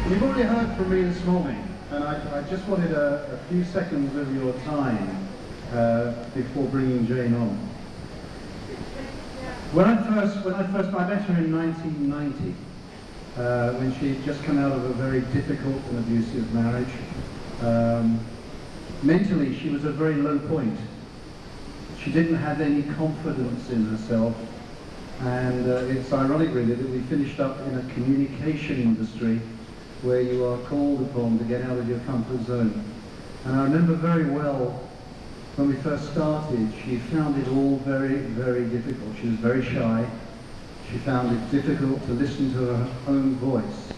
You've already heard from me this morning, and I just wanted a few seconds of your time before bringing Jayne on. When I met her in 1990, when she had just come out of a very difficult and abusive marriage. Mentally, she was at a very low point. She didn't have any confidence in herself, and it's ironic really that we finished up in a communication industry where you are called upon to get out of your comfort zone. And I remember very well when we first started, she found it all very, very difficult. She was very shy. She found it difficult to listen to her own voice.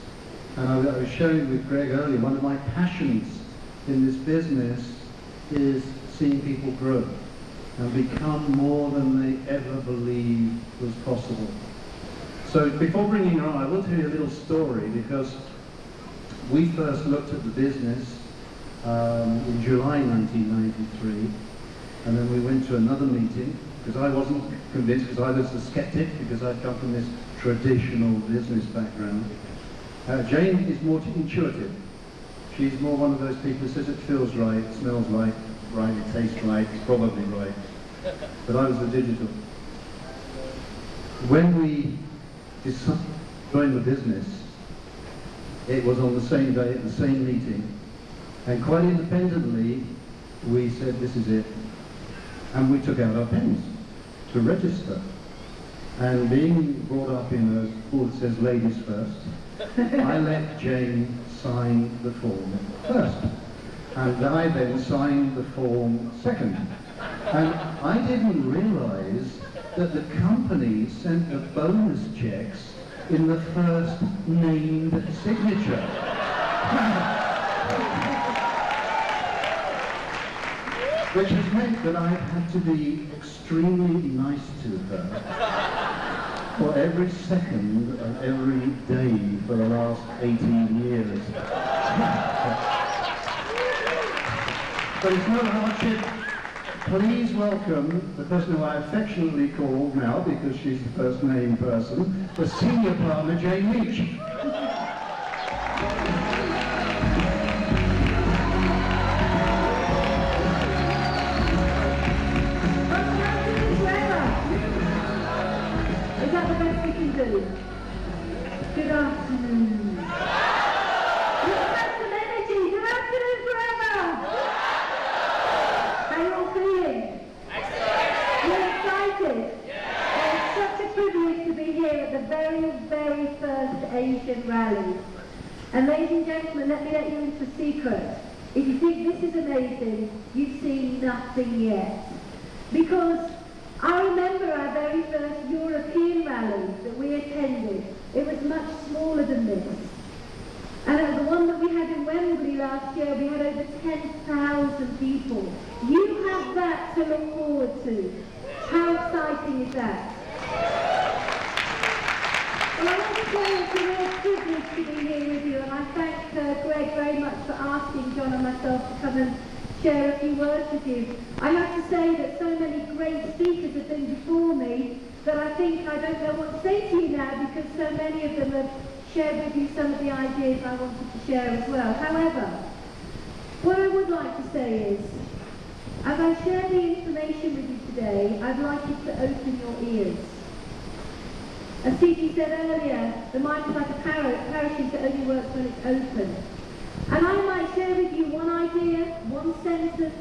And I was sharing with Greg earlier, one of my passions in this business is seeing people grow and become more than they ever believed was possible. So before bringing her on, I will tell you a little story, because we first looked at the business in July 1993, and then we went to another meeting, because I wasn't convinced, because I was a skeptic, because I'd come from this traditional business background. Jayne is more intuitive. She's more one of those people who says it feels right, it smells right, it tastes right, it's probably right. But I was the digital. When we decided to join the business, it was on the same day at the same meeting, and quite independently we said, this is it. And we took out our pens to register. And being brought up in a school that says ladies first, I let Jayne sign the form first. And I then signed the form second. And I didn't realize that the company sent the bonus checks in the first named signature. Which has meant that I've had to be extremely nice to her for every second of every day for the last 18 years. But it's no hardship. Please welcome the person who I affectionately call now, because she's the first name person, the senior partner, Jayne Leach. Is that the best we can do? Good afternoon. You've got some energy. Good afternoon forever. How are you all feeling? You're excited? It's such a privilege to be here at the very, very first Asian rally. And ladies and gentlemen, let me let you into a secret. If you think this is amazing, you've seen nothing yet. Because I remember our very first European rally that we attended. It was much smaller than this. And at the one that we had in Wembley last year, we had over 10,000 people. You have that to look forward to. How exciting is that? Well, I want to say it's a real privilege to be here with you, and I thank Greg very much for asking John and myself to come and share a few words with you. I have to say that so many great speakers have been before me that I think I don't know what to say to you now, because so many of them have shared with you some of the ideas I wanted to share as well. However, what I would like to say is, as I share the information with you today, I'd like you to open your ears. As Titi said earlier, the mind is like a parachute that only works when it's open. And I might share with you one idea, one sentence,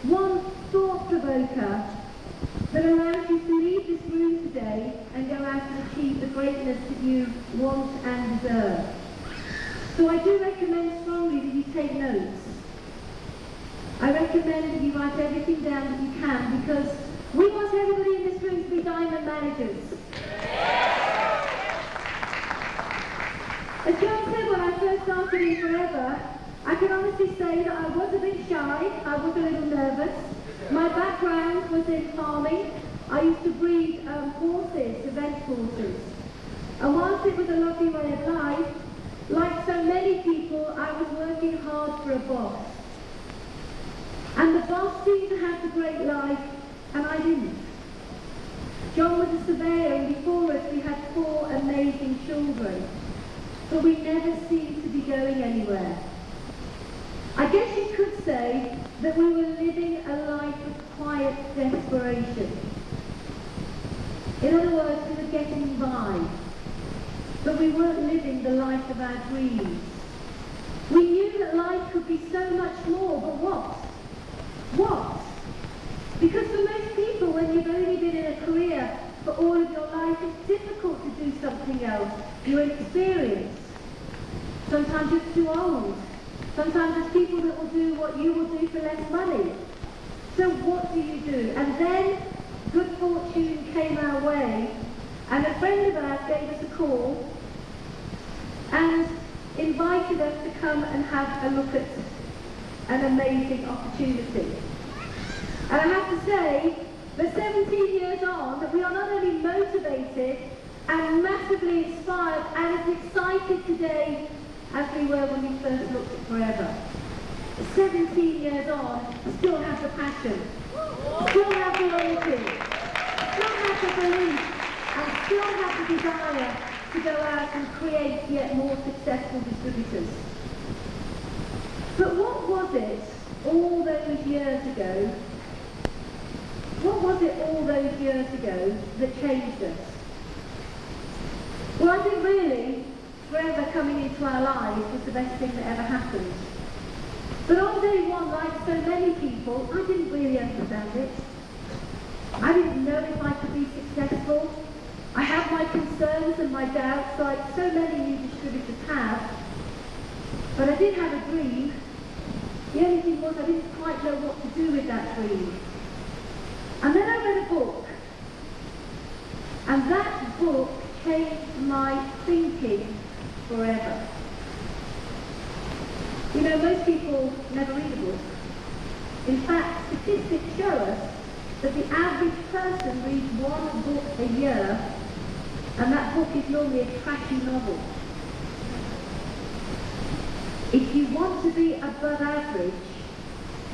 one thought provoker that allows you to leave this room today and go out and achieve the greatness that you want and deserve. So I do recommend strongly that you take notes. I recommend that you write everything down that you can, because we want everybody in this room to be diamond managers. As John said, when I first started in Forever, I can honestly say that I was a bit shy, I was a little nervous. My background was in farming. I used to breed horses, event horses. And whilst it was a lovely way of life, like so many people, I was working hard for a boss. And the boss seemed to have the great life, and I didn't. John was a surveyor, and before us we had 4 amazing children. but we never seemed to be going anywhere. I guess you could say that we were living a life of quiet desperation. In other words, we were getting by, but we weren't living the life of our dreams. We knew that life could be so much more, but what? What? Because for most people, when you've only been in a career for all of your life, it's difficult to do something else. You're inexperienced. Sometimes you're too old. Sometimes there's people that will do what you will do for less money. So what do you do? And then good fortune came our way, and a friend of ours gave us a call and invited us to come and have a look at an amazing opportunity. And I have to say that 17 years on, that we are not only motivated and massively inspired and as excited today as we were when we first looked at Forever. 17 years on, still have the passion, still have the loyalty, still have the belief, and still have the desire to go out and create yet more successful distributors. But what was it all those years ago? What was it all those years ago that changed us? Well, I think really, Forever coming into our lives was the best thing that ever happened. But on day one, like so many people, I didn't really understand it. I didn't know if I could be successful. I had my concerns and my doubts, like so many new distributors have. But I did have a dream. The only thing was I didn't quite know what to do with that dream. And then I read a book. And that book changed my thinking forever. You know, most people never read a book. In fact, statistics show us that the average person reads one book a year, and that book is normally a trashy novel. If you want to be above average,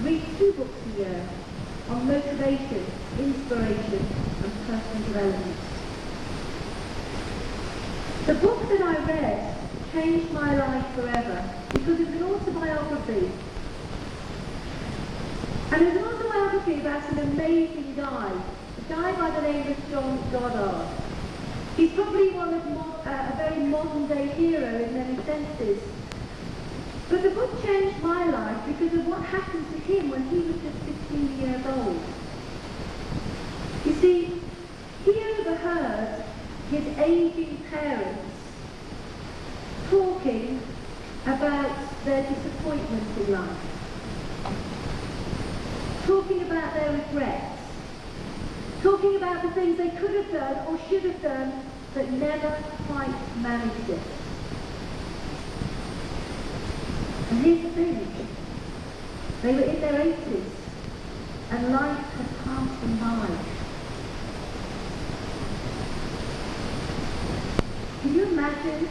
read 2 books a year on motivation, inspiration, and personal development. The book that I read changed my life forever because it's an autobiography. And it's an autobiography about an amazing guy, a guy by the name of John Goddard. He's probably one of a very modern day hero in many senses. But the book changed my life because of what happened to him when he was just 15 years old. You see, he overheard his aging parents talking about their disappointments in life, talking about their regrets, talking about the things they could have done or should have done but never quite managed it. And here's the thing, they were in their 80s and life had passed them by. Can you imagine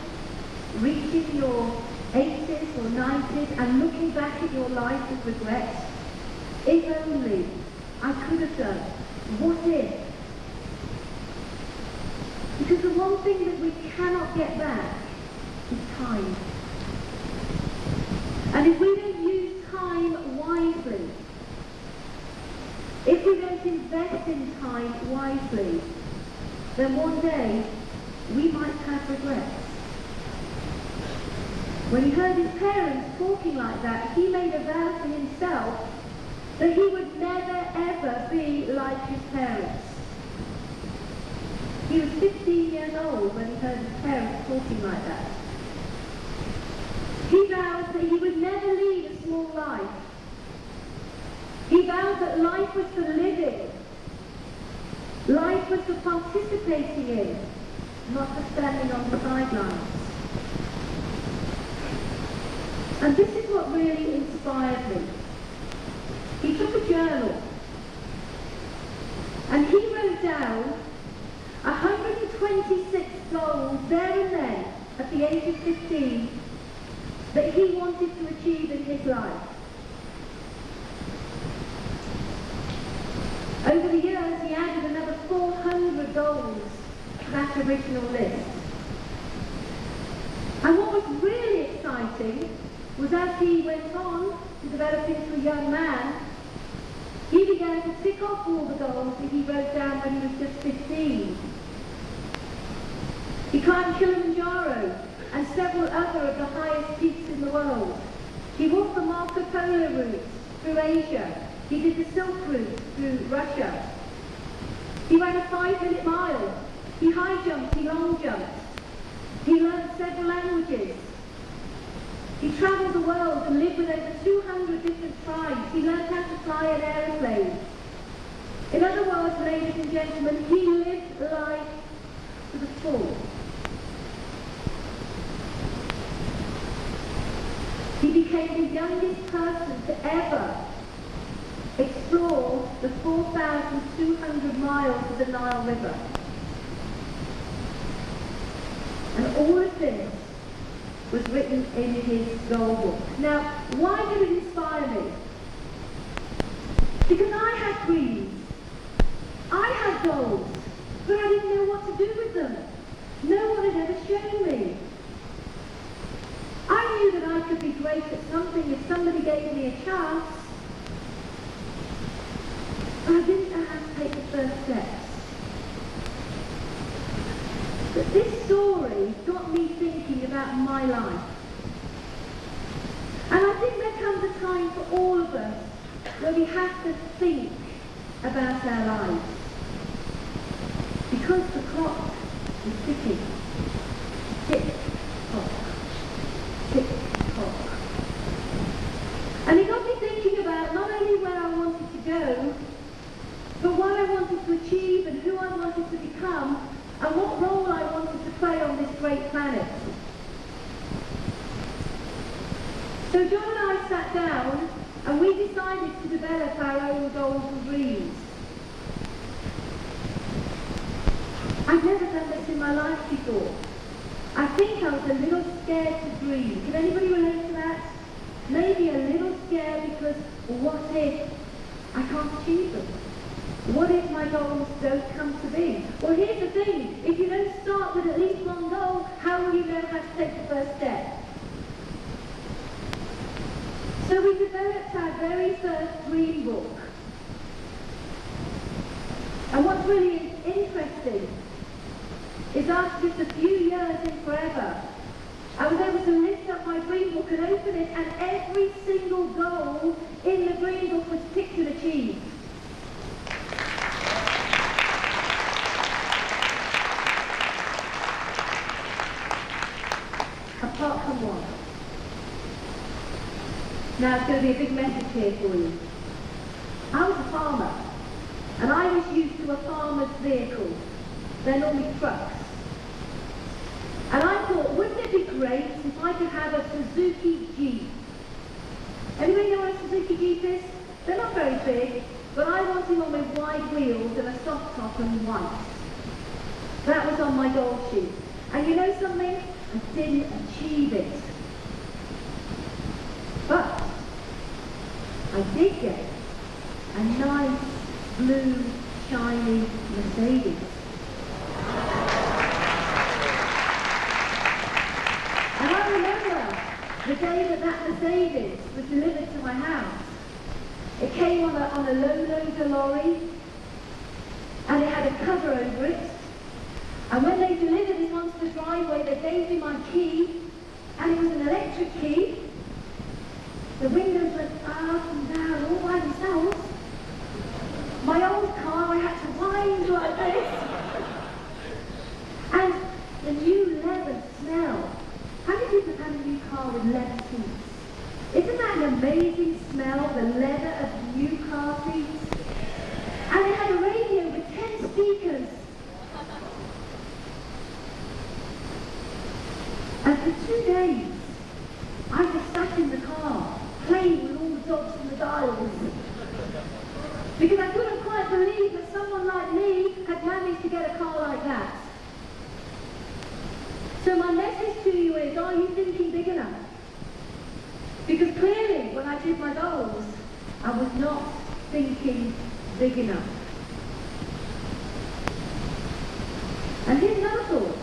reaching your 80s or 90s and looking back at your life with regret? If only I could have done. What if? Because the one thing that we cannot get back is time. And if we don't use time wisely, if we don't invest in time wisely, then one day we might have regrets. When he heard his parents talking like that, he made a vow to himself that he would never ever be like his parents. He was 15 years old when he heard his parents talking like that. He vowed that he would never lead a small life. He vowed that life was for living. Life was for participating in, not for standing on the sidelines. And this is what really inspired me. He took a journal and he wrote down 126 goals there and then at the age of 15 that he wanted to achieve in his life. Over the years he added another 400 goals to that original list. And what was really exciting was as he went on to develop into a young man, he began to tick off all the goals that he wrote down when he was just 15. He climbed Kilimanjaro and several other of the highest peaks in the world. He walked the Marco Polo route through Asia. He did the Silk Route through Russia. He ran a 5-minute mile. He high jumped, he long jumped. He learned several languages. He travelled the world and lived with over 200 different tribes. He learned how to fly an aeroplane. In other words, ladies and gentlemen, he lived life to the full. He became the youngest person to ever explore the 4,200 miles of the Nile River. And all of this was written in his goal book. Now, why did it inspire me? Because I had dreams. I had goals, but I didn't know what to do with them. No one had ever shown me. I knew that I could be great at something if somebody gave me a chance, but I didn't know how to take the first steps. But this story got me thinking about my life. And I think there comes a time for all of us where we have to think about our lives. Because the clock is ticking. Tick-tock. Tick-tock. And it got me thinking about not only where I wanted to go, but what I wanted to achieve and who I wanted to become, and what role I wanted to play on this great planet. So John and I sat down and we decided to develop our own goals and dreams. I've never done this in my life before. I think I was a little scared to dream. Can anybody relate to that? Maybe a little scared because what if I can't achieve them? What if my goals don't come to be? Well, here's the thing. If you don't start with at least one goal, how will you know how to take the first step? So we developed our very first dream book. And what's really interesting is after just a few years in forever, I was able to lift up my dream book and open it, and every single goal in the dream book was ticked and achieved. Apart from one. Now it's going to be a big message here for you. I was a farmer, and I was used to a farmer's vehicle. They're normally trucks. And I thought, wouldn't it be great if I could have a Suzuki Jeep? Anybody know what a Suzuki Jeep is? They're not very big, but I wanted one with wide wheels and a soft top and white. That was on my goal sheet. And you know something? I didn't achieve it. But I did get a nice, blue, shiny Mercedes. And I remember the day that that Mercedes was delivered to my house. It came on a low-loader lorry, and it had a cover over it. And when they delivered it onto the driveway, they gave me my key, and it was an electric key. The windows went up and down all by themselves. My old car, I had to wind like this. And the new leather smell. How many people have had a new car with leather seats? Isn't that an amazing smell, the leather of new car seats? And it had a radio with 10 speakers. And for 2 days, I just sat in the car, playing with all the dots and the dials. Because I couldn't quite believe that someone like me had managed to get a car like that. So my message to you is, are you thinking big enough? Because clearly, when I did my goals, I was not thinking big enough. And here's another thought.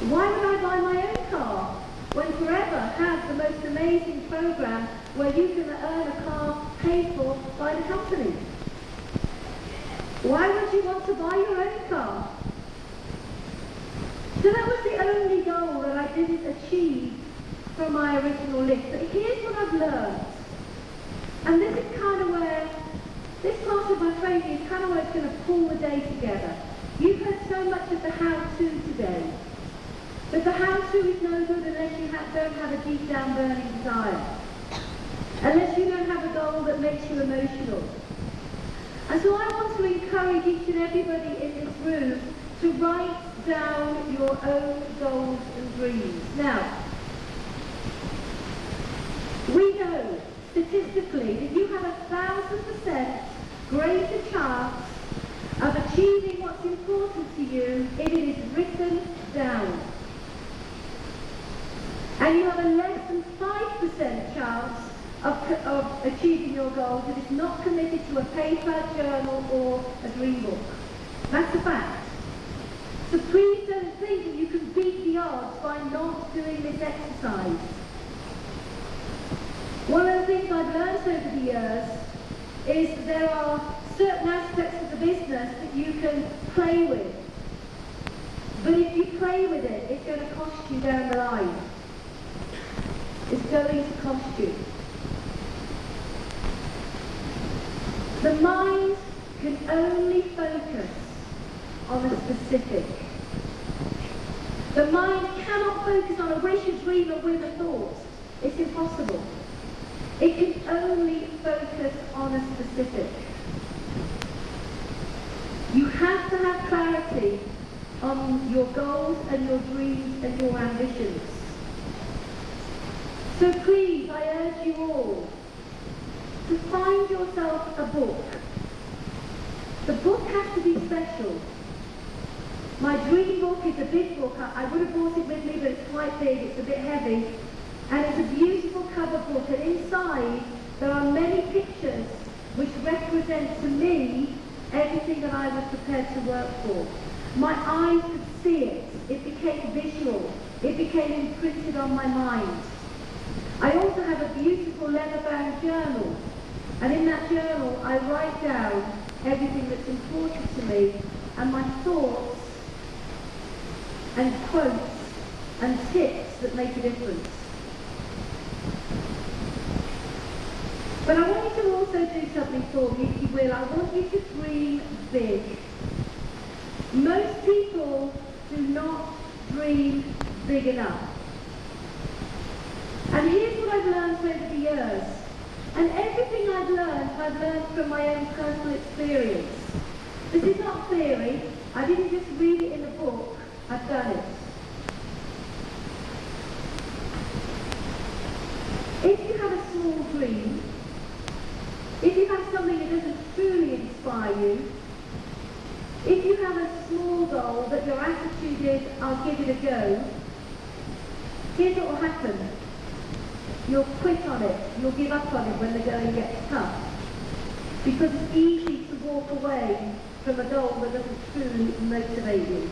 Why would I buy my own car when Forever has the most amazing program where you can earn a car paid for by the company? Why would you want to buy your own car? So that was the only goal that I didn't achieve from my original list. But here's what I've learned. And this is kind of where, this part of my training is kind of where it's going to pull the day together. You've heard so much of the how-to today. But the how-to is no good unless you don't have a deep down burning desire. Unless you don't have a goal that makes you emotional. And so I want to encourage each and everybody in this room to write down your own goals and dreams. Now, we know statistically that you have 1,000% greater chance of achieving what's important to you if it is written down. And you have a less than 5% chance of achieving your goals if it's not committed to a paper, journal, or a dream book. That's a fact. So please don't think that you can beat the odds by not doing this exercise. One of the things I've learned over the years is there are certain aspects of the business that you can play with. But if you play with it, it's going to cost you down the line. It's going to cost you. The mind can only focus on a specific. The mind cannot focus on a wish, a dream, or with a thought. It's impossible. It can only focus on a specific. You have to have clarity on your goals and your dreams and your ambitions. So please, I urge you all to find yourself a book. The book has to be special. My dream book is a big book. I would have brought it with me, but it's quite big, it's a bit heavy. And it's a beautiful cover book, and inside there are many pictures which represent to me everything that I was prepared to work for. My eyes could see it. It became visual. It became imprinted on my mind. I also have a beautiful leather-bound journal, and in that journal I write down everything that's important to me and my thoughts and quotes and tips that make a difference. But I want you to also do something for me, if you will. I want you to dream big. Most people do not dream big enough. And here's what I've learned over the years. And everything I've learned from my own personal experience. This is not theory. I didn't just read it in a book. I've done it. If you have a small dream, if you have something that doesn't truly inspire you, if you have a small goal that your attitude is, I'll give it a go, here's what will happen. You'll quit on it. You'll give up on it when the going gets tough. Because it's easy to walk away from a goal that doesn't truly motivate you.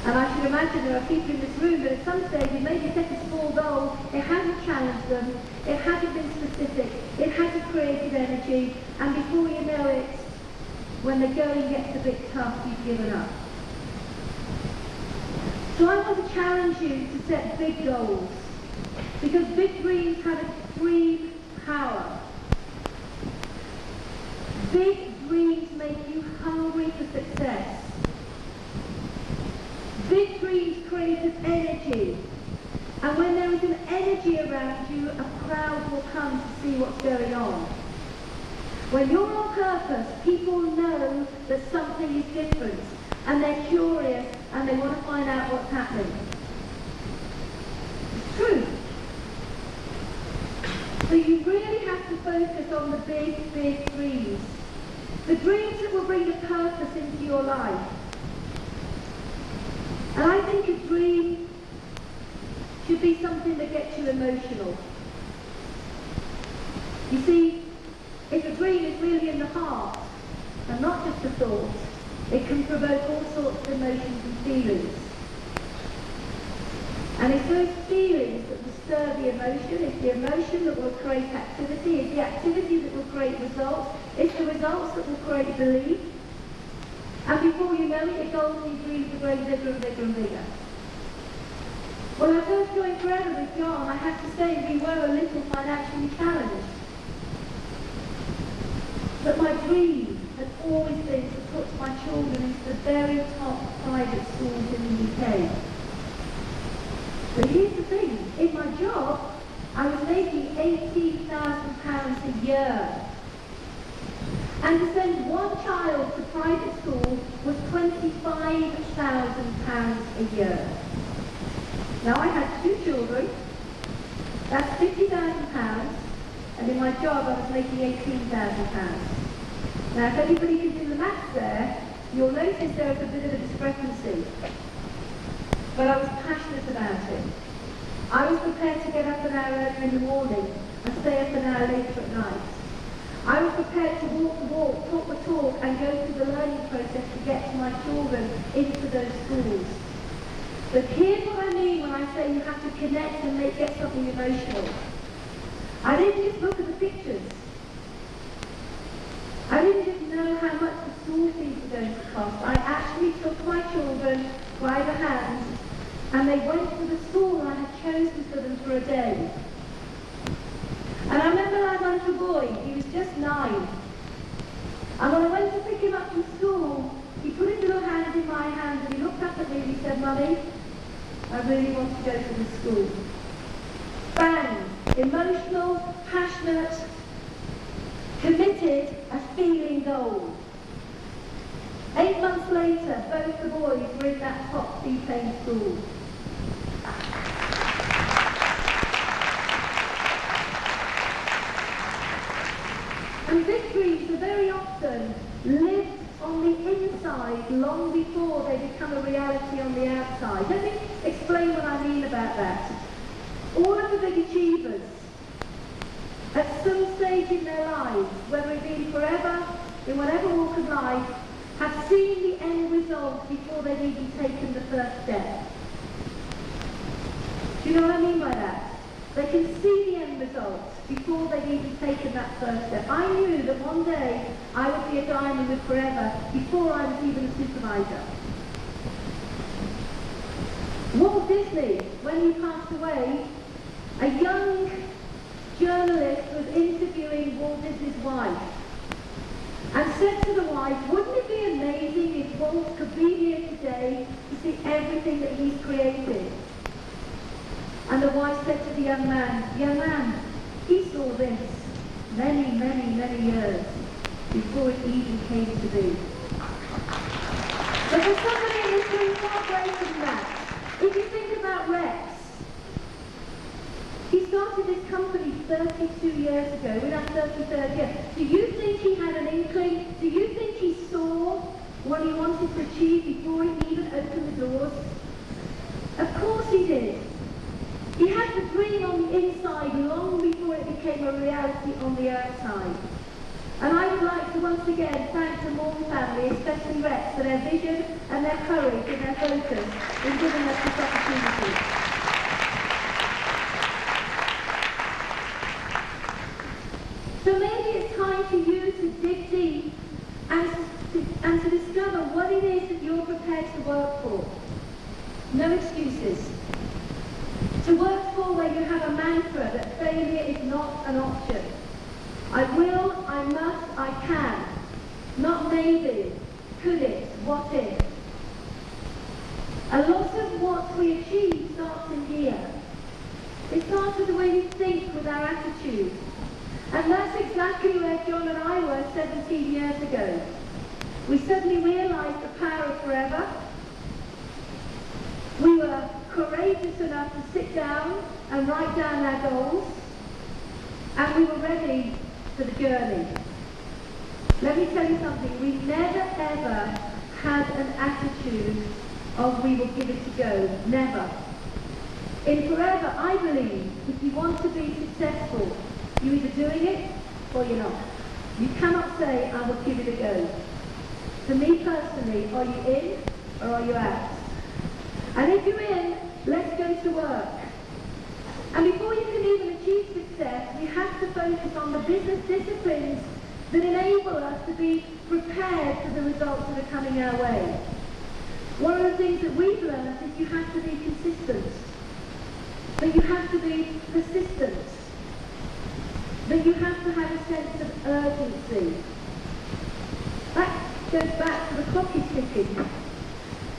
And I should imagine there are people in this room that at some stage you maybe set a small goal, it hasn't challenged them, it hasn't been specific, it hasn't created energy, and before you know it, when the going gets a bit tough, you've given up. So I want to challenge you to set big goals, because big dreams have extreme power. Big dreams make you hungry for success. Big dreams create an energy, and when there is an energy around you, a crowd will come to see what's going on. When you're on purpose, people know that something is different, and they're curious, and they want to find out what's happening. It's true. So you really have to focus on the big, big dreams. The dreams that will bring a purpose into your life. And I think a dream should be something that gets you emotional. You see, if a dream is really in the heart, and not just a thought, It can provoke all sorts of emotions and feelings. And it's those feelings that will stir the emotion, it's the emotion that will create activity, it's the activity that will create results, it's the results that will create belief. And before you know it, your goals and dreams are growing bigger and bigger and bigger. When I first joined Forever with John, I have to say we were a little financially challenged. But my dream had always been to put my children into the very top private schools in the UK. But here's the thing, in my job, I was making £18,000 a year. And to send one child to private school was £25,000 a year. Now I had 2 children, that's £50,000, and in my job I was making £18,000. Now if anybody can do the maths there, you'll notice there was a bit of a discrepancy. But I was passionate about it. I was prepared to get up an hour earlier in the morning and stay up an hour later at night. I was prepared to walk the walk, talk the talk, and go through the learning process to get my children into those schools. But here's what I mean when I say you have to connect and get something emotional. I didn't just look at the pictures. I didn't just know how much the school fees were going to cost. I actually took my children by the hand and they went to the school I had chosen for them for a day. And I remember I had a little boy, he was just 9. And when I went to pick him up from school, he put his little hand in my hand and he looked up at me and he said, "Mummy, I really want to go to this school." Bang! Emotional, passionate, committed, a feeling goal. 8 months later, both the boys were in that top fee-paying school. And victories are very often lived on the inside long before they become a reality on the outside. Let me explain what I mean about that. All of the big achievers, at some stage in their lives, whether it be forever, in whatever walk of life, have seen the end result before they've even taken the first step. Do you know what I mean by that? They can see the end result before they've even taken that first step. I knew that one day I would be a diamond with Forever before I was even a supervisor. Walt Disney, when he passed away, a young journalist was interviewing Walt Disney's wife and said to the wife, "Wouldn't it be amazing if Walt could be here today to see everything that he's created?" And the wife said to the young man, he saw this many, many, many years before it even came to be. But there's somebody in this room far greater than that. If you think about Rex, he started this company 32 years ago, in our 33rd year. Do you think he had an inkling? Do you think he saw what he wanted to achieve before he even opened the doors? Of course he did. He had the dream on the inside long before it became a reality on the outside. And I would like to once again thank the Moore family, especially Rex, for their vision and their courage and their focus in giving us this opportunity. So maybe it's time for you to dig deep and to discover what it is that you're prepared to work for. No excuses. To work for where you have a mantra that failure is not an option. I will, I must, I can. Not maybe, could it, what if. A lot of what we achieve starts in here. It starts with the way we think, with our attitude. And that's exactly where John and I were 17 years ago. We suddenly realised the power of Forever. We were courageous enough to sit down and write down our goals, and we were ready for the journey. Let me tell you something, we never ever had an attitude of we will give it a go, never. In Forever, I believe, if you want to be successful, you're either doing it or you're not. You cannot say, I will give it a go. For me personally, are you in or are you out? And if you're in, let's go to work. And before you can even achieve success, we have to focus on the business disciplines that enable us to be prepared for the results that are coming our way. One of the things that we've learned is you have to be consistent, that you have to be persistent, that you have to have a sense of urgency. That goes back to the clock is ticking.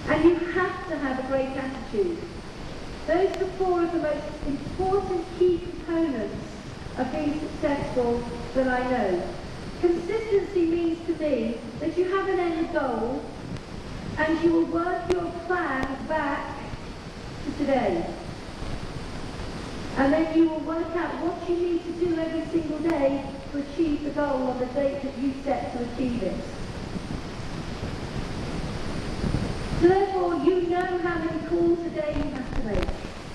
And you have to have a great attitude. Those are four of the most important key components of being successful that I know. Consistency means to me that you have an end goal and you will work your plan back to today. And then you will work out what you need to do every single day to achieve the goal on the date that you set to achieve it. So therefore, you know how many calls a day you have to make.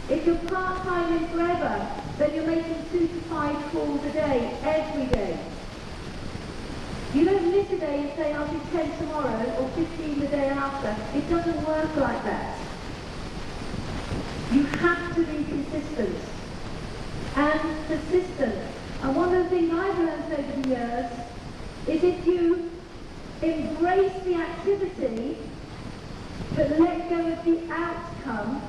If you're part-time in forever, then you're making 2 to 5 calls a day, every day. You don't miss a day and say, I'll do 10 tomorrow or 15 the day after. It doesn't work like that. You have to be consistent and persistent. And one of the things I've learned over the years is if you embrace the activity but let go of the outcome,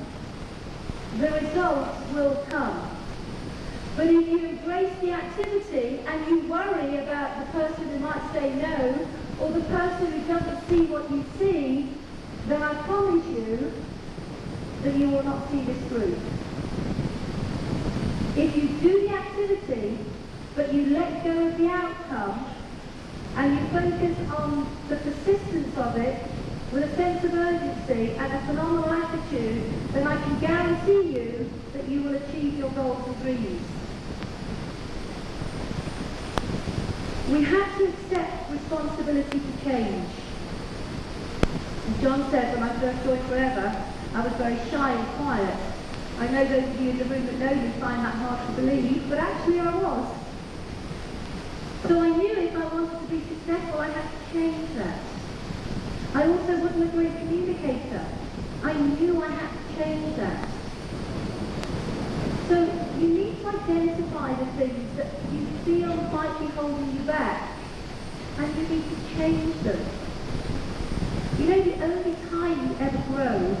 the results will come. But if you embrace the activity and you worry about the person who might say no, or the person who doesn't see what you see, then I promise you that you will not see this through. If you do the activity, but you let go of the outcome, and you focus on the persistence of it, with a sense of urgency and a phenomenal attitude, then I can guarantee you that you will achieve your goals and dreams. We have to accept responsibility to change. As John said, when I first joined Forever, I was very shy and quiet. I know those of you in the room that know me find that hard to believe, but actually I was. So I knew if I wanted to be successful, I had to change that. I also wasn't a great communicator. I knew I had to change that. So you need to identify the things that you feel might be holding you back, and you need to change them. You know, the only time we ever grow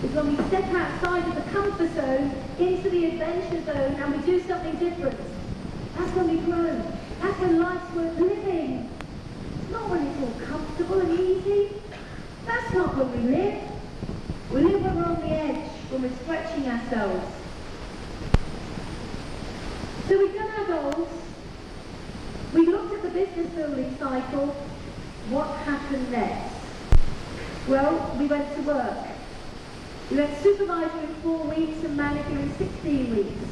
is when we step outside of the comfort zone into the adventure zone and we do something different. That's when we grow. That's when life's worth living. It's not when it's all comfortable and easy. That's not when we live. We live when we're on the edge, when we're stretching ourselves. So we've done our goals. We looked at the business building cycle. What happened next? Well, we went to work. We went supervisor in 4 weeks and manager in 16 weeks.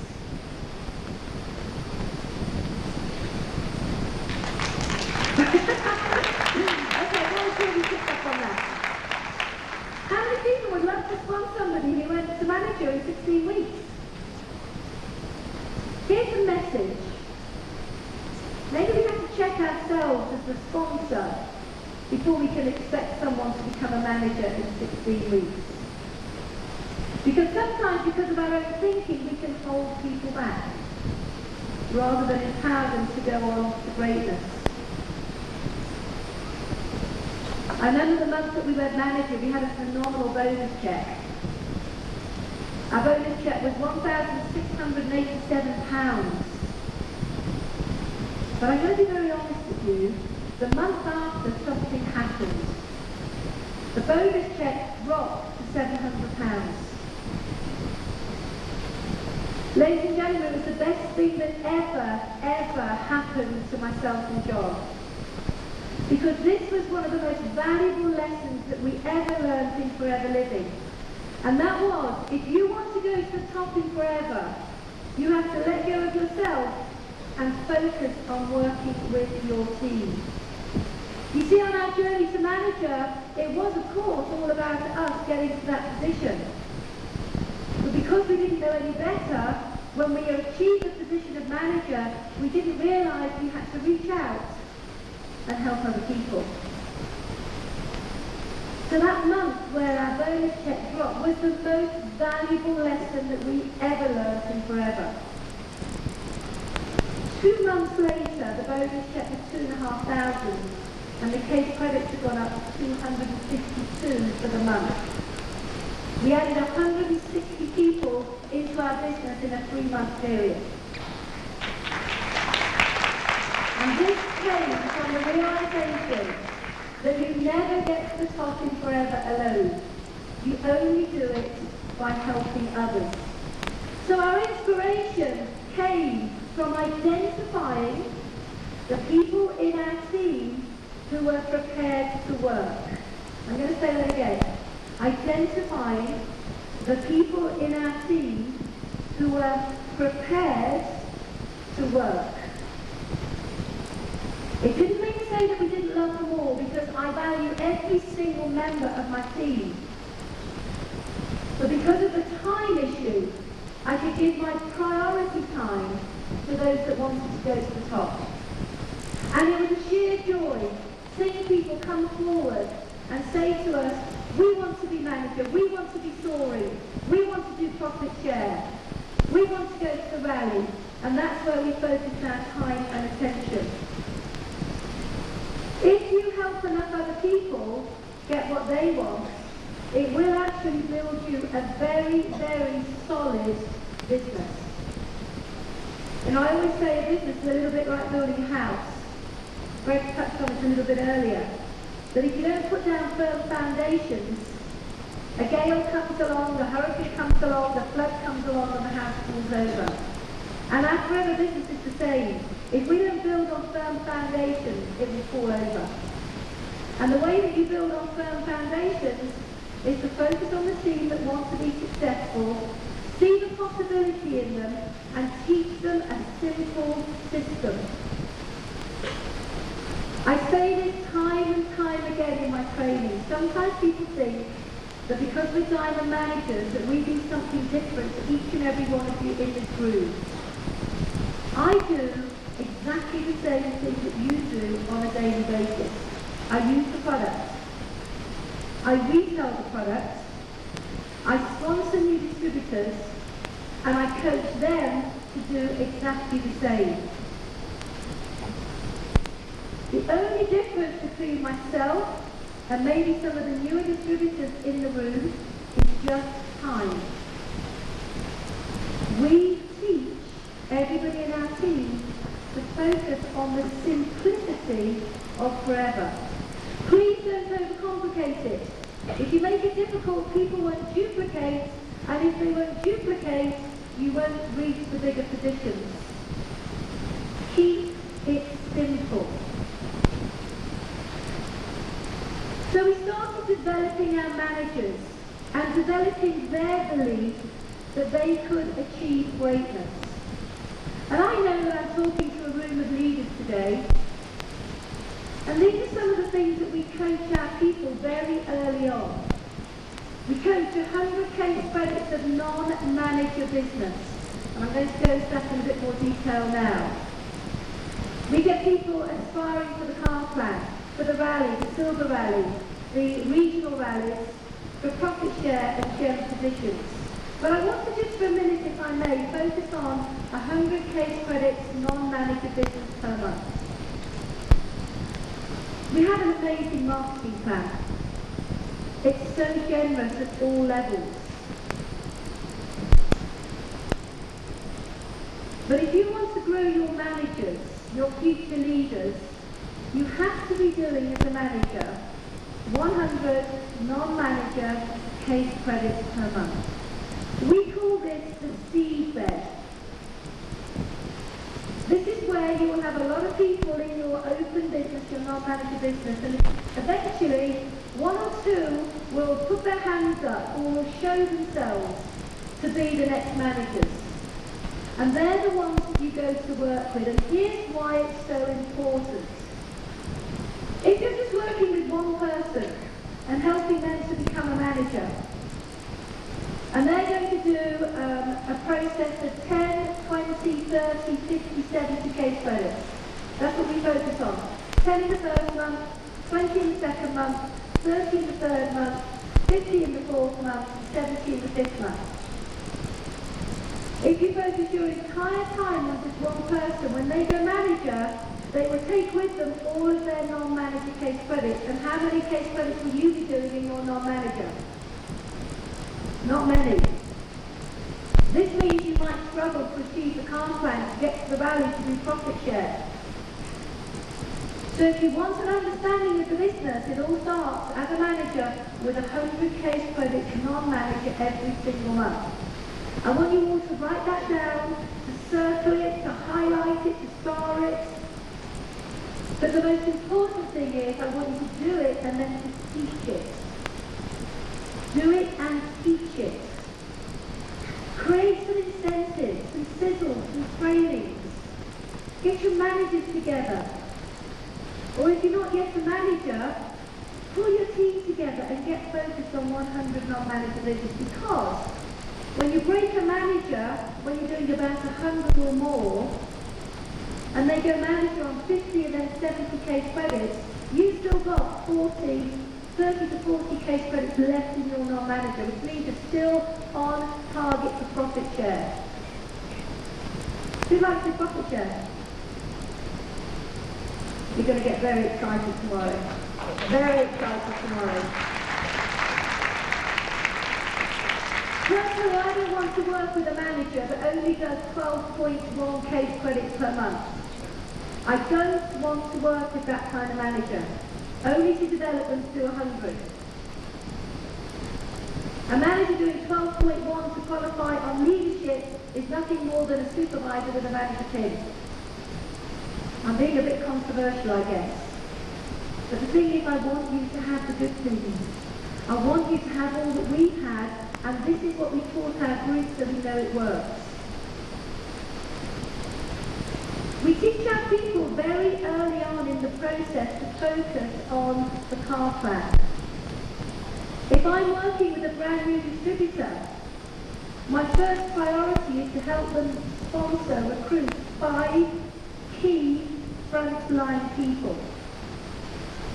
Okay, let's really pick up on that. How many people would love to sponsor somebody who went to manager in 16 weeks? Here's the message. Maybe we have to check ourselves as the sponsor before we can expect someone to become a manager in 16 weeks. Because sometimes, because of our own thinking, we can hold people back, rather than empower them to go on to greatness. I remember the month that we went manager, we had a phenomenal bonus check. Our bonus check was £1,687. But I'm going to be very honest with you, the month after something happened. The bonus check dropped to £700. Ladies and gentlemen, it was the best thing that ever happened to myself and John. Because this was one of the most valuable lessons that we ever learned in Forever Living. And that was, if you want to go to the top in Forever, you have to let go of yourself and focus on working with your team. You see, on our journey to manager, it was, of course, all about us getting to that position. But because we didn't know any better, when we achieved the position of manager, we didn't realise we had to reach out and help other people. So that month where our bonus check dropped was the most valuable lesson that we ever learned in Forever. 2 months later, the bonus check was 2,500, and the case credits had gone up to 252 for the month. We added 160 people into our business in a 3-month period. And this came from the realization that you never get to the top in Forever alone. You only do it by helping others. So our inspiration came from identifying the people in our team who were prepared to work. I'm going to say that again. Identifying the people in our team who were prepared to work. It didn't mean to say that we didn't love them all, because I value every single member of my team. But because of the time issue, I could give my priority time to those that wanted to go to the top. And it was a sheer joy seeing people come forward and say to us, we want to be manager, we want to be soaring, we want to do profit share, we want to go to the rally, and that's where we focus our time and attention. If you help enough other people get what they want, it will actually build you a very, very solid business. And I always say a business is a little bit like building a house. Greg touched on it a little bit earlier. That if you don't put down firm foundations, a gale comes along, the hurricane comes along, the flood comes along, and the house falls over. And our Forever business is the same. If we don't build on firm foundations, it will fall over. And the way that you build on firm foundations is to focus on the team that wants to be successful, see the possibility in them, and teach them a simple system. I say this time and time again in my training. Sometimes people think that because we're diamond managers that we do something different to each and every one of you in this room. I do exactly the same thing that you do on a daily basis. I use the product. I retail the product. I sponsor new distributors, and I coach them to do exactly the same. The only difference between myself and maybe some of the newer distributors in the room is just time. We teach everybody in our team to focus on the simplicity of Forever. Please don't overcomplicate it. If you make it difficult, people won't duplicate, and if they won't duplicate, you won't reach the bigger positions. Keep it simple. So we started developing our managers and developing their belief that they could achieve greatness. And I know that I'm talking to a room of leaders today, and these are some of the things that we coach our people very early on. We coach 100 case credits of non-manager business, and I'm going to go into that in a bit more detail now. We get people aspiring for the car plan, for the rally, the silver rally, the regional rallies, for profit share and share positions. But I want to just for a minute, if I may, focus on 100 case credits non-manager business per month. We have an amazing marketing plan. It's so generous at all levels. But if you want to grow your managers, your future leaders, you have to be doing as a manager 100 non-manager case credits per month. We call this the seed bed. This is where you will have a lot of people in your open business, your non-manager business, and eventually one or two will put their hands up or will show themselves to be the next managers. And they're the ones that you go to work with, and here's why it's so important. If you're just working with one person and helping them to become a manager, and they're going to do a process of 10, 20, 30, 50, 70 case credits. That's what we focus on. 10 in the first month, 20 in the second month, 30 in the third month, 50 in the fourth month, and 70 in the fifth month. If you focus your entire time on just one person, when they go manager, they will take with them all of their non-manager case credits. And how many case credits will you be doing in your non-manager? Not many. This means you might struggle to achieve the car plan to get to the rally to do profit share. So if you want an understanding of the business, it all starts as a manager with 100 case credits non-manager every single month. I want you all to write that down, to circle it, to highlight it, to star it. But the most important thing is I want you to do it and then to teach it. Do it and teach it. Create some incentives, some sizzles, some trainings. Get your managers together. Or if you're not yet a manager, pull your team together and get focused on 100 non-manager business, because when you break a manager, when you're doing about 100 or more, and they go manager on 50 and then 70 case credits, you've still got 30 to 40 case credits left in your non-manager, which means you're still on target for profit share. Who likes the profit share? You're going to get very excited tomorrow. Very excited tomorrow. Personally, I don't want to work with a manager that only does 12.1 case credits per month. I don't want to work with that kind of manager, only to develop them to 100. A manager doing 12.1 to qualify on leadership is nothing more than a supervisor with a manager pin. I'm being a bit controversial, I guess. But the thing is, I want you to have the good things. I want you to have all that we've had, and this is what we taught our groups so we know it works. We teach our people very early on in the process to focus on the car plan. If I'm working with a brand new distributor, my first priority is to help them sponsor, recruit 5 key frontline people.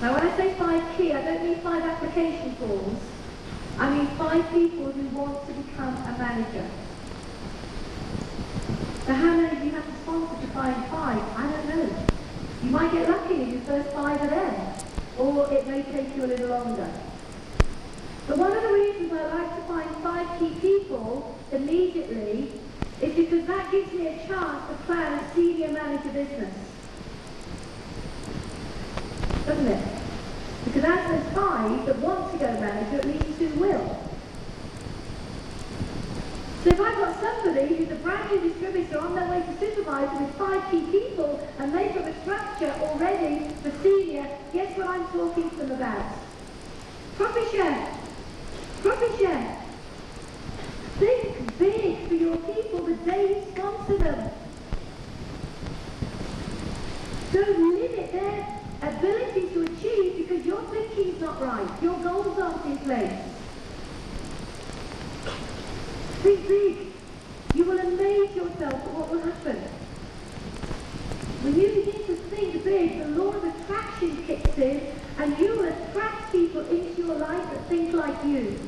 Now when I say 5 key, I don't mean 5 application forms. I mean 5 people who want to become a manager. Now how many do you have to sponsor to find 5? I don't know. You might get lucky if your first 5 are there, or it may take you a little longer. But one of the reasons I like to find 5 key people immediately is because that gives me a chance to plan a senior manager business. Doesn't it? Because as there's 5 that want to go manager, at least 2 will. So if I've got somebody who's a brand new distributor on their way to supervisor with 5 key people, and they've got a structure already for senior, guess what I'm talking to them about? Profit share. Profit share. Think big for your people the day you sponsor them. Don't limit their ability to achieve because your thinking's not right. Your goals aren't in place. Think big. You will amaze yourself at what will happen. When you begin to think big, the law of attraction kicks in, and you will attract people into your life that think like you,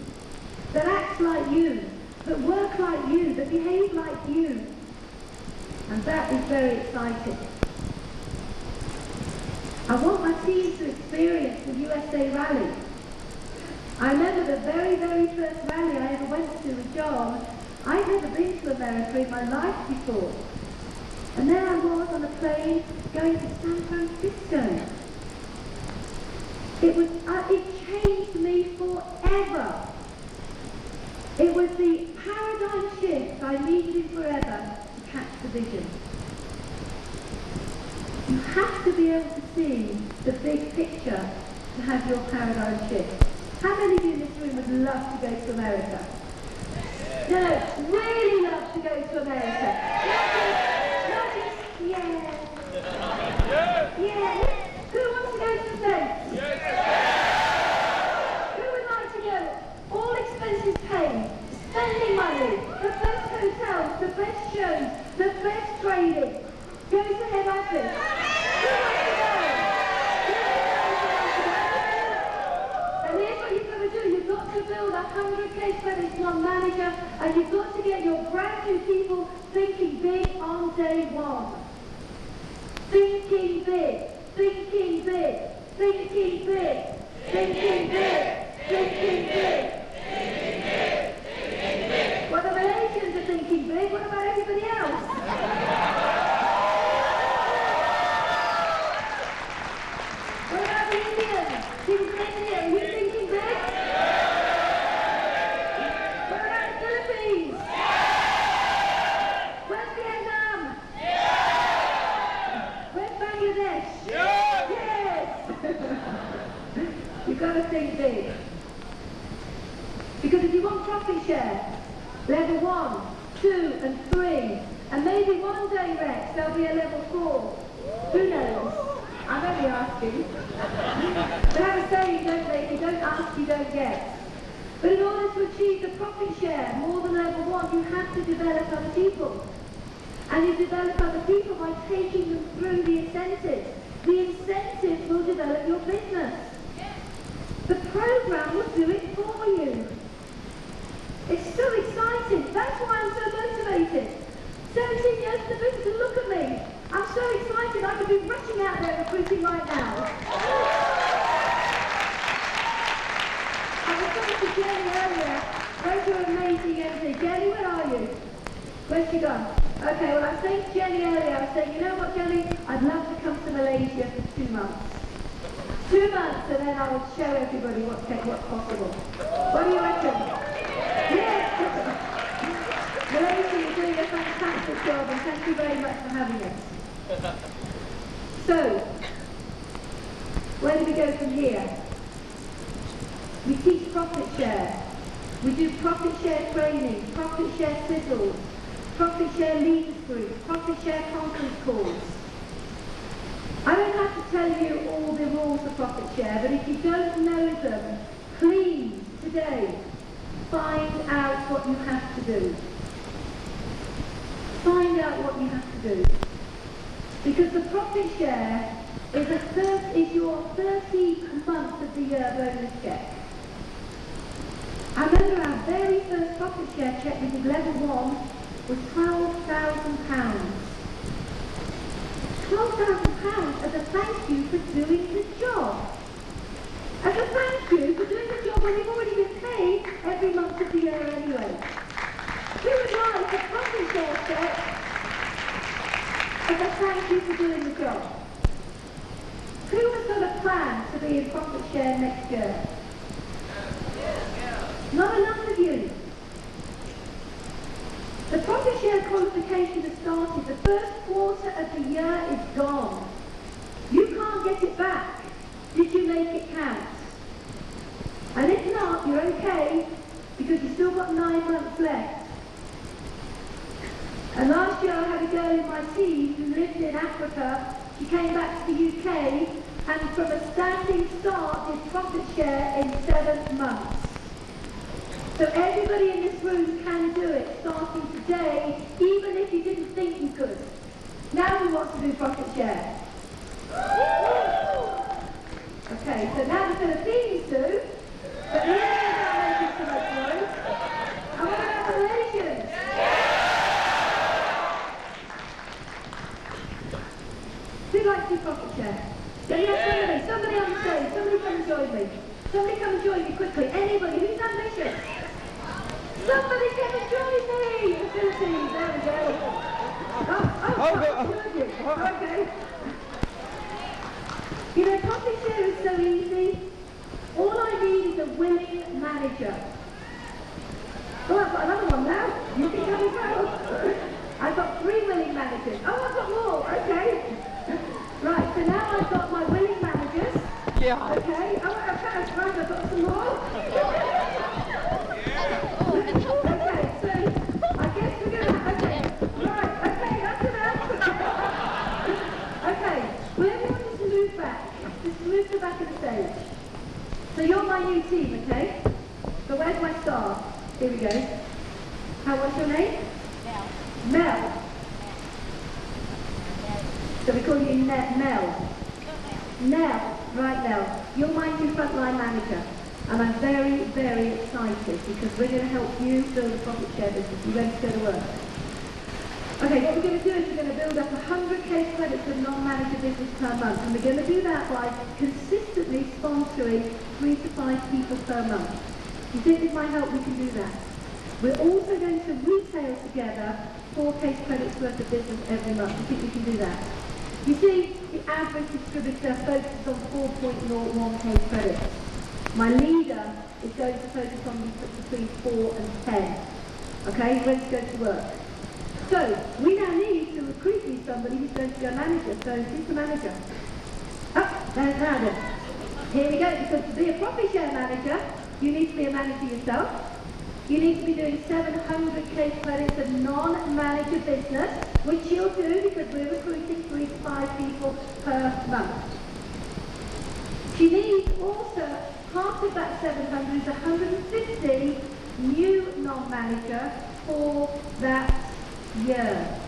that act like you, that work like you, that behave like you. And that is very exciting. I want my team to experience the USA Rally. I remember the very, very first rally I ever went to with John. I'd never been to America in my life before. And there I was on a plane going to San Francisco. It changed me forever. It was the paradigm shift I needed in forever to catch the vision. You have to be able to see the big picture to have your paradigm shift. How many of you in this room would love to go to America? No, really love to go to America. Not just, yeah. Yeah. Who wants to go to the States? Who would like to go? All expenses paid, spending money, the best hotels, the best shows, the best trading. Go to head office. Who wants to go? And build 100 case studies, one manager, and you've got to get your brand new people thinking big on day one. Thinking big, thinking big, thinking big, thinking big, thinking big. Well, the Malaysians are thinking big, what about everybody else? What about the Indians? People from India, are you thinking big? What about the Philippines? Where's Vietnam? Where's Bangladesh? Yes! You've got to think big. Because if you want profit share, level 1, 2 and 3, and maybe one day, Rex, there'll be a level 4. Who knows? I'm only asking. They have a saying, don't they? If you don't ask, you don't get. But in order to achieve the profit share, more than level 1, you have to develop other people. And you develop other people by taking them through the incentives. The incentives will develop your business. The program will do it for you. It's so exciting. That's why I'm so motivated. 17 years in the business, and look at me. I'm so excited I could be rushing out there recruiting right now. I was talking to Jayne earlier. Those are amazing MD. Jayne, where are you? Where's she gone? Okay, well I was saying to Jayne earlier, I was saying, you know what, Jayne? I'd love to come to Malaysia for 2 months. 2 months, and then I would show everybody what's possible. What do you reckon? Yes! Malaysia, you're doing a fantastic job, and thank you very much for having us. So, where do we go from here? We teach profit share. We do profit share training, profit share sizzles, profit share leaders groups, profit share conference calls. I don't have to tell you all the rules of profit share, but if you don't know them, please, today, find out what you have to do. Find out what you have to do. Because the profit share is your 13th month of the year bonus check. I remember our very first profit share check, which is level 1, was £12,000. £12,000 as a thank you for doing the job. As a thank you for doing the job when you've already been paid every month of the year anyway. Who would like a profit share check as a thank you for doing the job? Who has got a plan to be in profit share next year? Not enough of you. The profit share qualification has started. The first quarter of the year is gone. You can't get it back. Did you make it count? And if not, you're okay, because you've still got 9 months left. And last year I had a girl in my team who lived in Africa. She came back to the UK, and from a standing start did profit share in 7 months. So everybody in this room can do it, starting today, even if you didn't think you could. Now who wants to do profit share? Okay, so now the Philippines do, but the Indians aren't making so much noise. And what about the Malaysians? Who'd like to do profit share? Yeah, somebody on stage, somebody come and join me. Somebody come and join me quickly. Anybody, who's ambitious? Somebody come and join me! The Philippines, there we go. Okay. You know, profit share is so easy. All I need is a willing manager. Oh, I've got another one now. You can come and go. I've got 3 willing managers. Oh, I've got more. Okay. Right, so now I've got my willing managers. Yeah. Okay. Oh, I've got some more. Okay, so I guess we're going to... Okay. Right, okay, that's enough. Okay, well, everyone just move back. Just move to the back of the stage. So you're my new team, okay? So where's my star? Here we go. What's your name? Mel. Mel. So we call you Mel. Mel. Right, Mel. You're my new frontline manager. And I'm very, very excited because we're going to help you build a profit share business. You ready to go to work? Okay, what we're going to do is we're going to build up 100 case credits of non-manager business per month. And we're going to do that by consistently sponsoring 3 to 5 people per month. You think with my help we can do that? We're also going to retail together 4 case credits worth of business every month. You think we can do that? You see, the average distributor focuses on 4.01 case credits. My leader is going to focus on between 4 and 10. Okay, ready to go to work. So, we now need to recruit you somebody who's going to be a manager. So, who's the manager? Oh, there's Adam. Here we go, because to be a profit share manager, you need to be a manager yourself. You need to be doing 700 case credits of non-manager business, which you'll do because we're recruiting 3 to 5 people per month. She needs also, part of that 700 is 150 new non-manager for that year.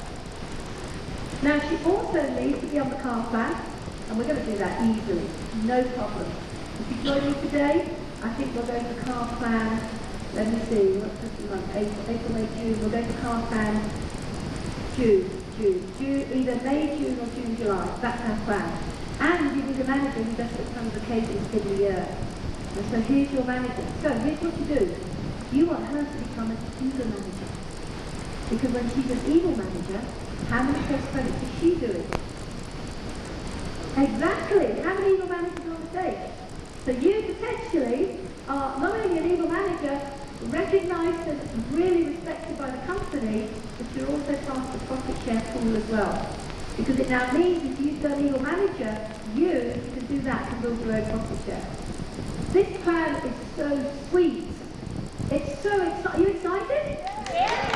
Now she also needs to be on the car plan, and we're going to do that easily, no problem. If you join me today, I think we'll go to car plan, let me see, what's this month, April, May, June, we'll go to car plan June, either May, June or June, July, that's our plan. And you need a manager who does 600 cases in a year. And so here's your manager. So here's what you do. You want her to become an evil manager. Because when she's an evil manager, how many case credits is she doing? Exactly. How many evil managers are on the stage? So you potentially are not only an evil manager, recognised and really respected by the company, but you're also part of the profit share pool as well. Because it now means if you've done evil manager, you can do that and build your own profit share. This plan is so sweet. It's so exciting. Are you excited? Yeah.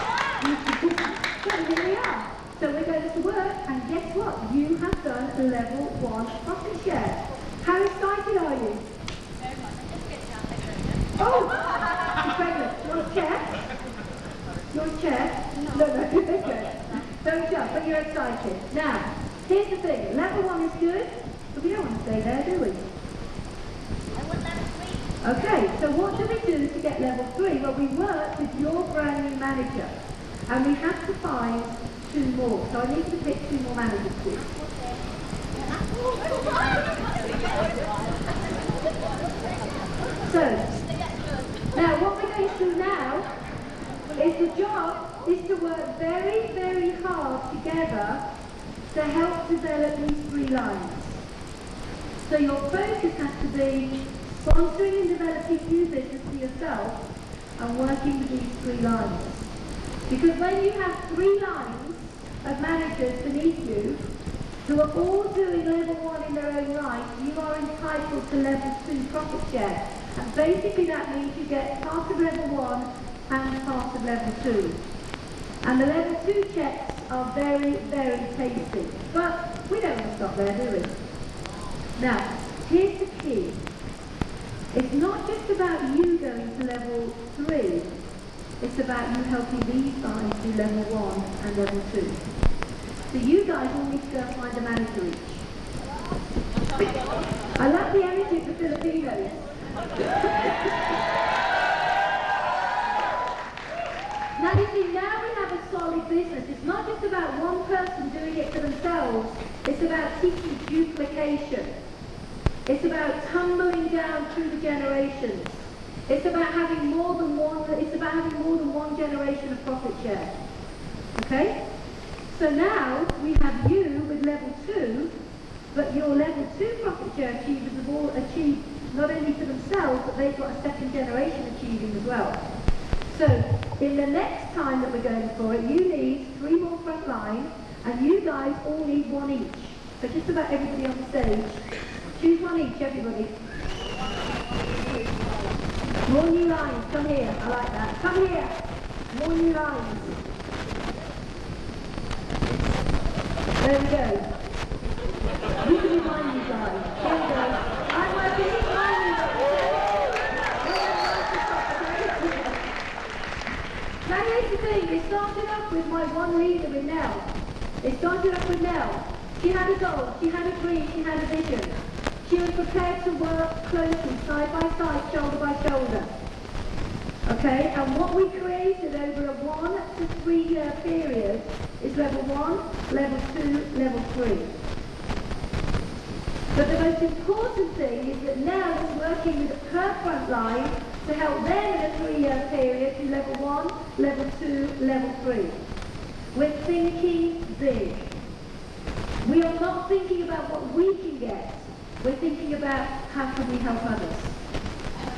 So here we are. So we're going to work, and guess what? You have done a level 1 profit share. How excited are you? Oh! She's pregnant. You want a chair? You want a chair? No. Don't jump, but you're excited. Now, here's the thing. Level 1 is good, but we don't want to stay there, do we? I want level 3. Okay, so what do we do to get level 3? Well, we work with your brand new manager, and we have to find 2 more. So I need you to pick 2 more managers, please. So, now what we're going to do now is the job is to work very, very hard together to help develop these 3 lines. So your focus has to be sponsoring and developing new business for yourself and working with these 3 lines. Because when you have 3 lines of managers beneath you who are all doing level 1 in their own right, you are entitled to level 2 profit share. And basically that means you get part of level 1 and part of level 2. And the level 2 checks are very, very tasty. But we don't want to stop there, do we? Now, here's the key. It's not just about you going to level 3. It's about you helping these guys do level 1 and level 2. So you guys all need to go and find a manager each. I love the energy of the Filipinos. Now you see, now we have a solid business. It's not just about one person doing it for themselves. It's about teaching duplication. It's about tumbling down through the generations. It's about having more than one generation of profit share. Okay? So now we have you with level 2, but your level 2 profit share achievers have all achieved not only for themselves, but they've got a second generation achieving as well. So in the next time that we're going for it, you need 3 more front line, and you guys all need 1 each. So just about everybody on the stage, choose 1 each, everybody. More new lines, come here, I like that. Come here, more new lines. There we go. You can remind you guys. Here we go. I'm working with mine. Now here's the thing, it started off with my one leader with Nell. It started off with Nell. She had a goal, she had a dream, she had a vision. She was prepared to work closely, side by side, shoulder by shoulder. Okay, and what we created over a 1 to 3 year period is level 1, level 2, level 3. But the most important thing is that now it's working with her front line to help them in a 3 year period to level 1, level 2, level 3. We're thinking big. We are not thinking about what we can get. We're thinking about how can we help others.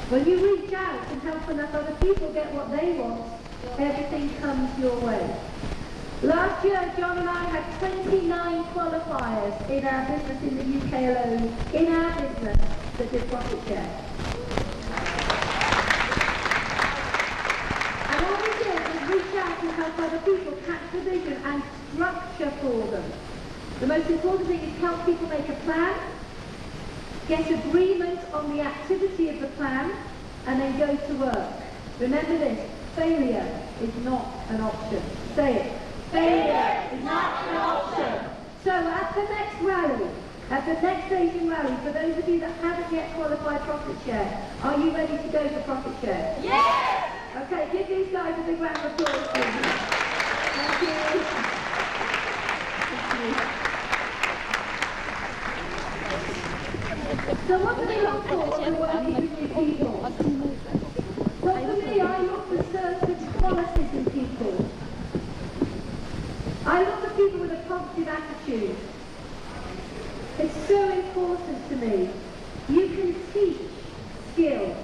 When you reach out and help enough other people get what they want, everything comes your way. Last year, John and I had 29 qualifiers in our business in the UK alone, in our business, that did profit share. And what we did was reach out and help other people catch the vision and structure for them. The most important thing is help people make a plan, get agreement on the activity of the plan, and then go to work. Remember this, failure is not an option. Say it. Failure is not an option. So at the next rally, at the next Asian rally, for those of you that haven't yet qualified profit share, are you ready to go for profit share? Yes! Okay, give these guys a big round of applause, please. Thank you. Thank you. So what do they look for when we're working with new people? Well, for me, I look for certain qualities in people. I look for people with a positive attitude. It's so important to me. You can teach skill,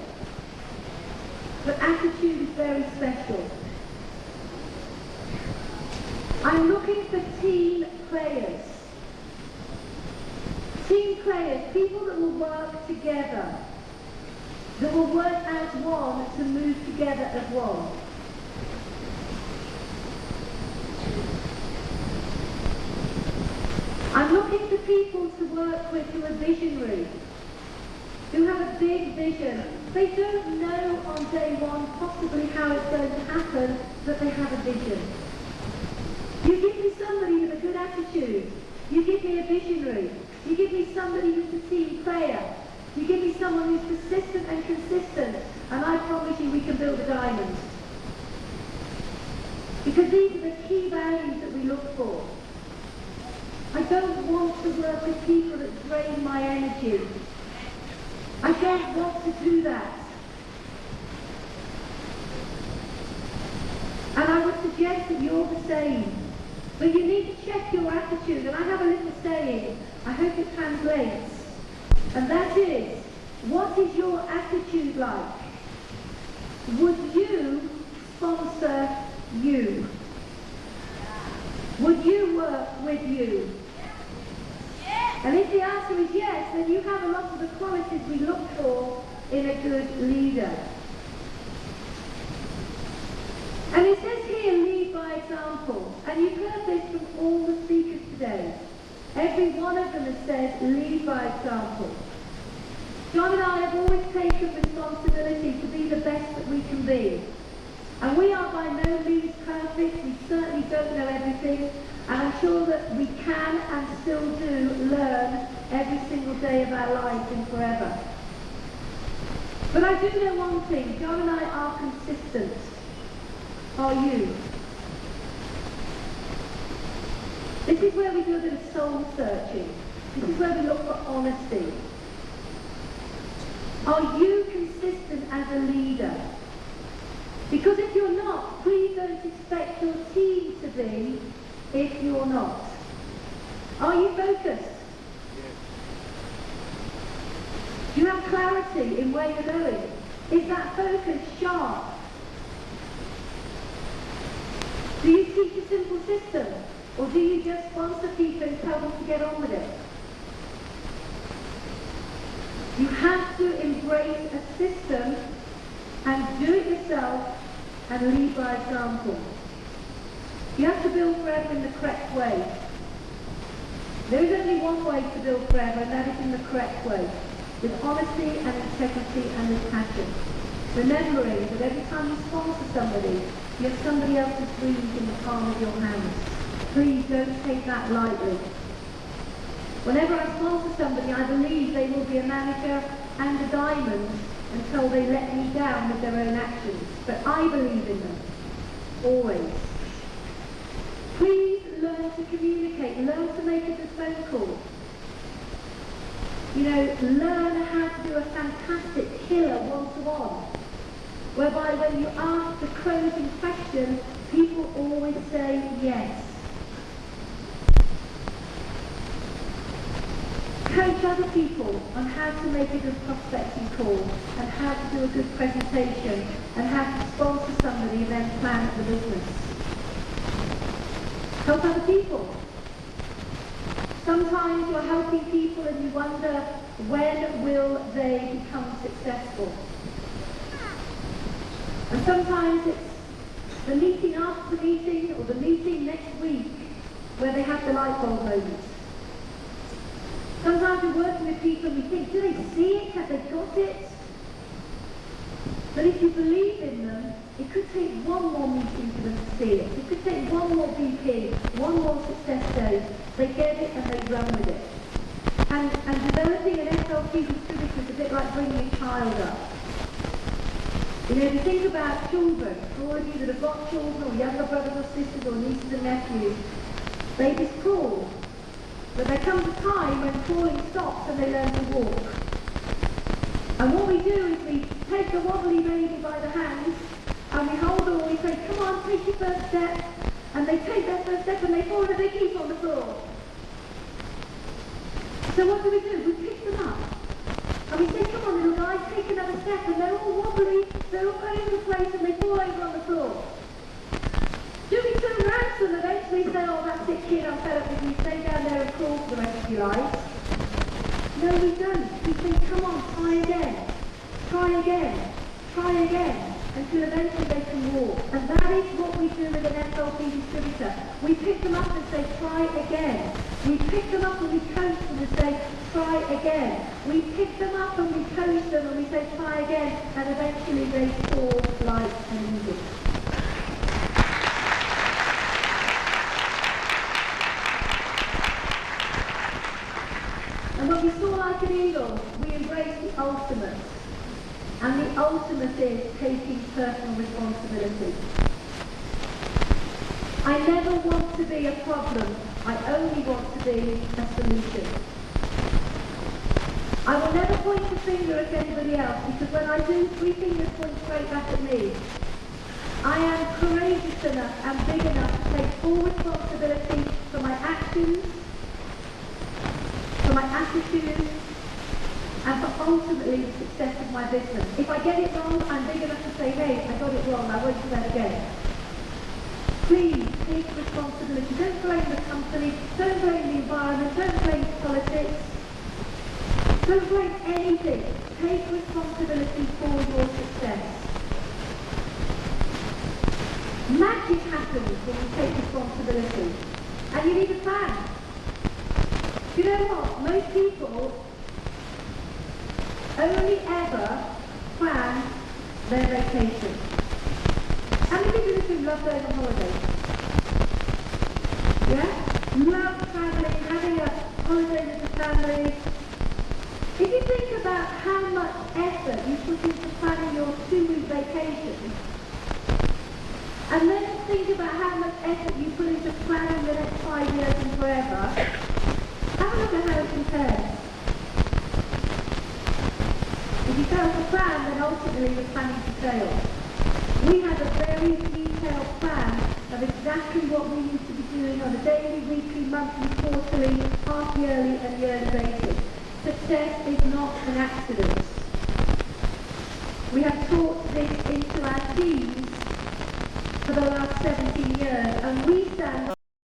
but attitude is very special. I'm looking for team players. Team players, people that will work together, that will work as one to move together as one. I'm looking for people to work with who are visionary, who have a big vision. They don't know on day one possibly how it's going to happen, but they have a vision. You give me somebody with a good attitude. You give me a visionary. You give me somebody who's a team player. You give me someone who's persistent and consistent, and I promise you we can build a diamond. Because these are the key values that we look for. I don't want to work with people that drain my energy. I don't want to do that. And I would suggest that you're the same. But you need to check your attitude. And I have a little saying, I hope it translates. And that is, what is your attitude like? Would you sponsor you? Would you work with you? And if the answer is yes, then you have a lot of the qualities we look for in a good leader. And it says here, lead by example. And you've heard this from all the speakers today. Every one of them has said, lead by example. John and I have always taken responsibility to be the best that we can be. And we are by no means perfect. We certainly don't know everything. And I'm sure that we can and still do learn every single day of our lives and forever. But I do know one thing. John and I are consistent. Are you? This is where we do a bit of soul searching. This is where we look for honesty. Are you consistent as a leader? Because if you're not, please don't expect your team to be if you're not. Are you focused? Do you have clarity in where you're going? Is that focus sharp? Do you teach a simple system? Or do you just sponsor people and tell them to get on with it? You have to embrace a system and do it yourself and lead by example. You have to build forever in the correct way. There is only one way to build forever, and that is in the correct way, with honesty and integrity and with passion. Remembering that every time you sponsor somebody, you have somebody else's dreams in the palm of your hands. Please don't take that lightly. Whenever I sponsor somebody, I believe they will be a manager and a diamond until they let me down with their own actions. But I believe in them, always. Please learn to communicate, learn to make a good phone call. You know, learn how to do a fantastic killer one-to-one, whereby when you ask the closing question, people always say yes. Coach other people on how to make a good prospecting call, and how to do a good presentation, and how to sponsor somebody and then plan the business. Help other people. Sometimes you're helping people and you wonder, when will they become successful? And sometimes it's the meeting after the meeting, or the meeting next week, where they have the light bulb moment. Sometimes we're working with people and we think, do they see it? Have they got it? But if you believe in them, it could take one more meeting for them to see it. It could take one more BP, one more success day. They get it and they run with it. And developing an SLP distributor is a bit like bringing a child up. You know, if you think about children, for all of you that have got children, or younger brothers or sisters, or nieces and nephews, babies crawl. But there comes a time when crawling stops and they learn to walk. And what we do is we take the wobbly baby by the hand and we hold them and we say, come on, take your first step. And they take their first step and they fall and they keep on the floor. So what do? We pick them up. And we say, come on little guy, take another step. And they're all wobbly, they're all over the place and they fall over on the floor. Do we turn around to them and eventually say, oh, that's it kid, I'm fed up with you, stay down there and crawl for the rest of your lives? No, we don't. We say, come on, try again, try again, try again, until eventually they can walk. And that is what we do with an SLP distributor. We pick them up and say, try again. We pick them up and we coach them and say, try again. We pick them up and we coach them and we say, try again, and eventually they fall like an eagle. And when we soar like an eagle, we embrace the ultimate. And the ultimate is taking personal responsibility. I never want to be a problem. I only want to be a solution. I will never point the finger at anybody else, because when I do, 3 fingers point straight back at me. I am courageous enough and big enough to take full responsibility for my actions, for my attitude, and for ultimately the success of my business. If I get it wrong, I'm big enough to say, hey, I got it wrong, I won't do that again. Please take responsibility. Don't blame the company, don't blame the environment, don't blame politics, don't blame anything. Take responsibility for your success. Magic happens when you take responsibility. And you need a plan. You know what? Most people only ever plan their vacation. How many people who love going on holiday? Yeah? Love travelling, having a holiday with the family. If you think about how much effort you put into planning your 2-week vacation, and then think about how much effort you put into planning the next 5 years and forever, have a look at how it compares. If you fail to plan, then ultimately you're planning to fail. We have a very detailed plan of exactly what we need to be doing on a daily, weekly, monthly, quarterly, half-yearly and yearly basis. Success is not an accident. We have taught this into our teams for the last 17 years, and we stand